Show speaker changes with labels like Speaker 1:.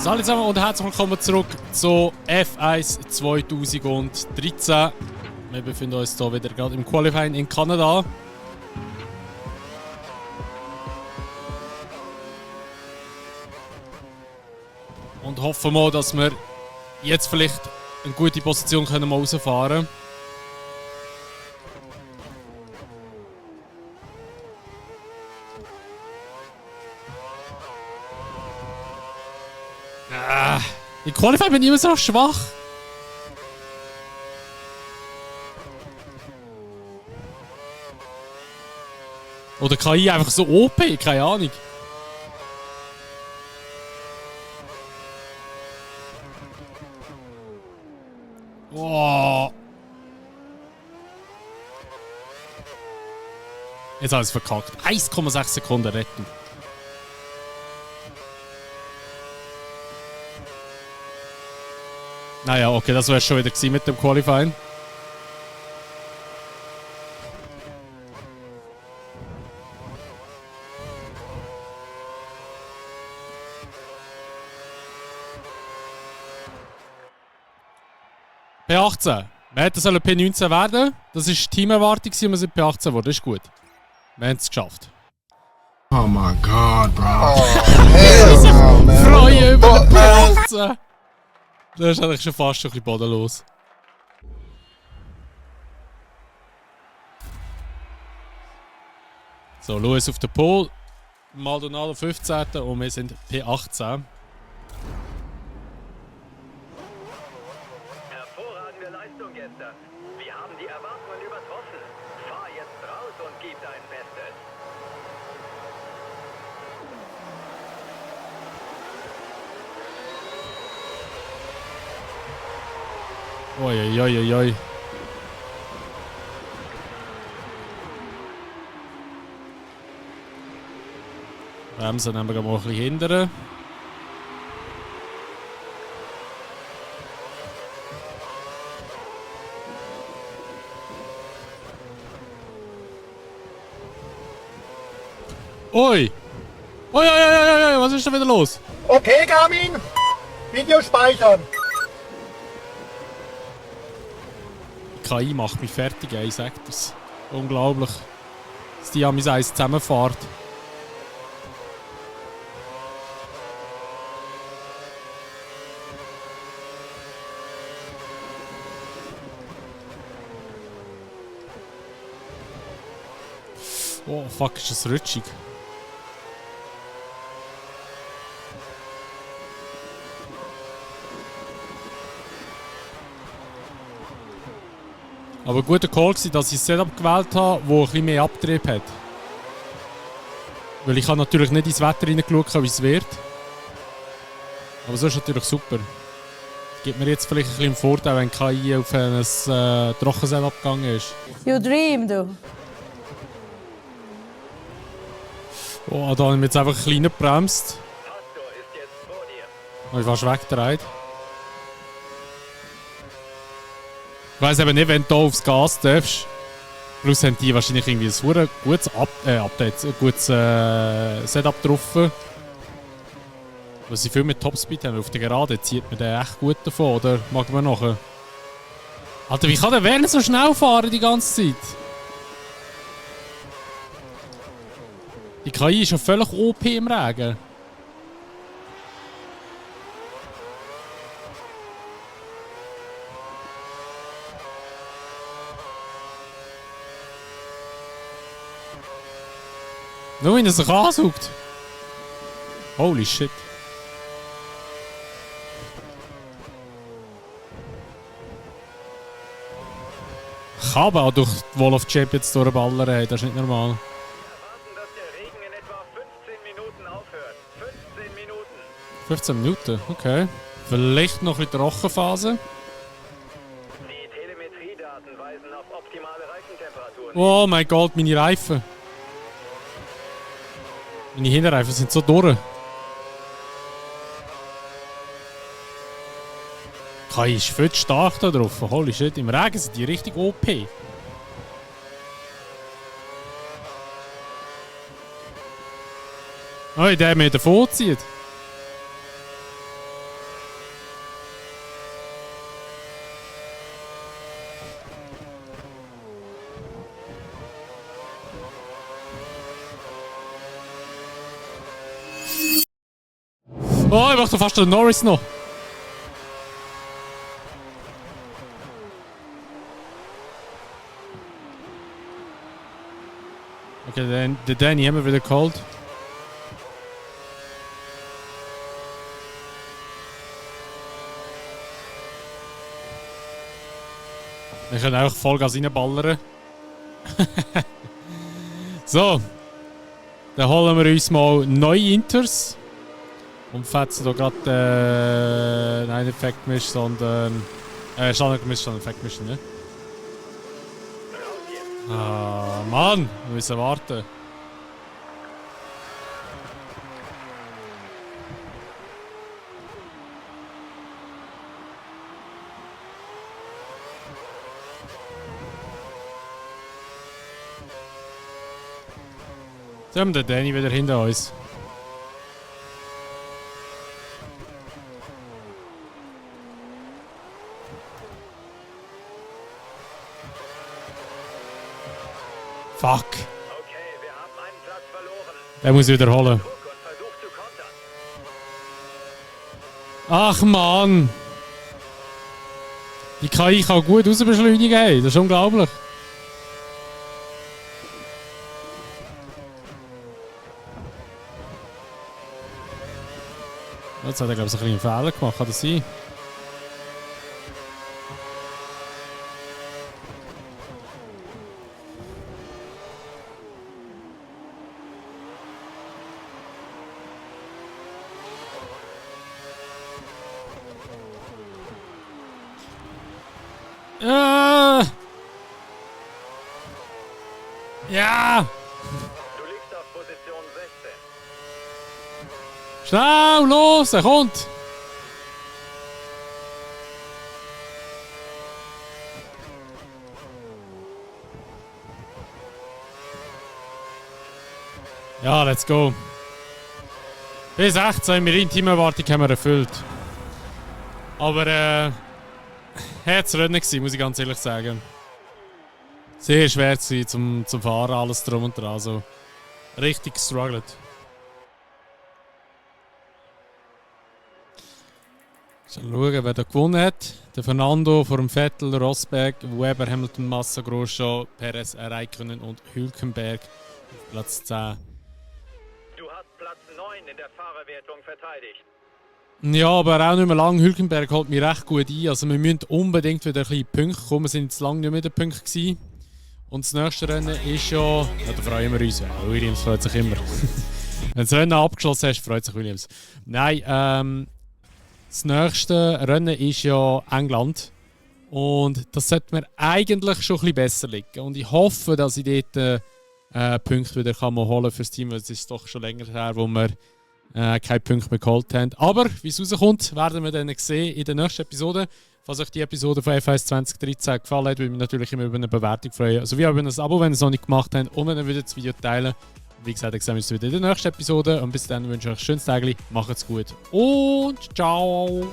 Speaker 1: Hallo zusammen und herzlich willkommen zurück zu F1 2013. Wir befinden uns hier wieder gerade im Qualifying in Kanada. Und hoffen mal, dass wir jetzt vielleicht eine gute Position können mal rausfahren können. In Qualifying bin ich immer so schwach. Oder KI einfach so OP, keine Ahnung. Oh. Jetzt habe ich es verkackt. 1,6 Sekunden retten. Naja, okay, das wäre es schon wieder gewesen mit dem Qualifying. P18. Wir hätten P19 werden. Das war die Teamerwartung und wir sind P18 geworden. Das ist gut. Wir haben es geschafft.
Speaker 2: Oh my God, bro.
Speaker 3: Oh, hell no, man.
Speaker 1: Freue über den P18. Das ist eigentlich schon fast ein bisschen bodenlos. So, Lewis auf der Pole. Maldonado 15. und wir sind P18.
Speaker 4: Hervorragende Leistung gestern. Wir haben die Erwartungen übertroffen. Fahr jetzt raus und gib dein Bestes.
Speaker 1: Oi. Bremsen nehmen wir mal ein bisschen hindern. Oi, was ist da wieder los?
Speaker 3: Okay, Garmin. Video speichern.
Speaker 1: Die KI macht mich fertig, ich sag das. Unglaublich, dass die an mein Eis zusammenfährt. Oh fuck, ist das rutschig. Aber guter Call war, dass ich ein Setup gewählt habe, das ein bisschen mehr Abtrieb hat. Weil ich habe natürlich nicht ins Wetter reingeschaut, wie es wird. Aber so ist natürlich super. Gibt mir jetzt vielleicht ein bisschen Vorteil, wenn KI auf ein Trockensetup gegangen ist.
Speaker 5: You dream, du.
Speaker 1: Oh, da haben wir jetzt einfach ein bisschen gebremst.
Speaker 4: Pastor ist jetzt vor dir.
Speaker 1: Und ich fast weggedreht. Ich weiss eben nicht, wenn du hier aufs Gas darfst. Plus haben die wahrscheinlich irgendwie ein gutes Update, ein gutes Setup drauf. Weil sie viel mit Topspeed haben. Auf der Gerade zieht man den echt gut davon, oder? Mag man nachher? Alter, wie kann der Werner so schnell fahren die ganze Zeit? Die KI ist ja völlig OP im Regen. Nur wenn er sich ansaugt. Holy shit. Kann aber auch durch die Wall of Champions durchballern, das ist nicht normal.
Speaker 4: Wir erwarten, dass der Regen in etwa 15 Minuten aufhört. 15 Minuten.
Speaker 1: 15 Minuten, okay. Vielleicht noch in der Trockenphase.
Speaker 4: Die Telemetriedaten weisen auf optimale Reifentemperaturen.
Speaker 1: Oh mein Gott, meine Reifen. Meine Hinterreifen sind so durch. KI ist viel zu stark da drauf. Holy shit, im Regen sind die richtig OP. Oh, der mir davon zieht. Oh, ich mach doch fast den Norris noch. Okay, den Danny haben wir wieder geholt. Wir können auch Vollgas reinballern. So. Dann holen wir uns mal neue Inters. Und fetzen hier gerade nein, nicht Effektmisch, sondern Standardgemisch, sondern Effektmisch, ne? Ah, Mann! Wir müssen warten. Jetzt haben wir den Danny wieder hinter uns. Fuck.
Speaker 4: Okay, wir haben einen Platz verloren.
Speaker 1: Den muss ich wiederholen.
Speaker 4: Druck und versuch zu kontern.
Speaker 1: Ach Mann! Die KI kann gut rausbeschleunigen, ey. Das ist unglaublich. Jetzt hat er, glaube ich, einen kleinen Fehler gemacht. Kann das sein? Ja!
Speaker 4: Du liegst auf Position 16.
Speaker 1: Schnell, los, er kommt! Ja, let's go. B16, wir in Teamerwartung haben wir erfüllt. Aber Herzrennen gewesen, muss ich ganz ehrlich sagen. Sehr schwer gewesen zum Fahren, alles drum und dran. Also richtig gestruggelt. Schauen, wer da gewonnen hat. Der Fernando vor dem Vettel, Rosberg, Weber, Hamilton, Massa, Grosjean, Perez, Räikkönen und Hülkenberg auf Platz 10.
Speaker 4: Du hast Platz 9 in der Fahrerwertung verteidigt.
Speaker 1: Ja, aber auch nicht mehr lang. Hülkenberg holt mich recht gut ein. Also wir müssen unbedingt wieder ein bisschen Punkte kommen. Wir sind jetzt lange nicht mehr in den Punkten gewesen. Und das nächste Rennen ist ja... Ja, da freuen wir uns. Ja, Williams freut sich immer. Wenn du das Rennen abgeschlossen hast, freut sich Williams. Nein, das nächste Rennen ist ja England. Und das sollte mir eigentlich schon ein bisschen besser liegen. Und ich hoffe, dass ich dort Punkte wieder holen kann für das Team. Weil es ist doch schon länger her, wo wir keine Punkte mehr geholt haben. Aber wie es rauskommt, werden wir dann sehen in der nächsten Episode. Falls euch die Episode von F1 2013 gefallen hat, würde ich mich natürlich immer über eine Bewertung freuen. Also wie auch über ein Abo, wenn ihr es noch nicht gemacht habt. Und wenn ihr wieder das Video teilen. Wie gesagt, dann sehen wir uns wieder in der nächsten Episode. Und bis dann wünsche ich euch ein schönes Tag. Macht's gut und ciao!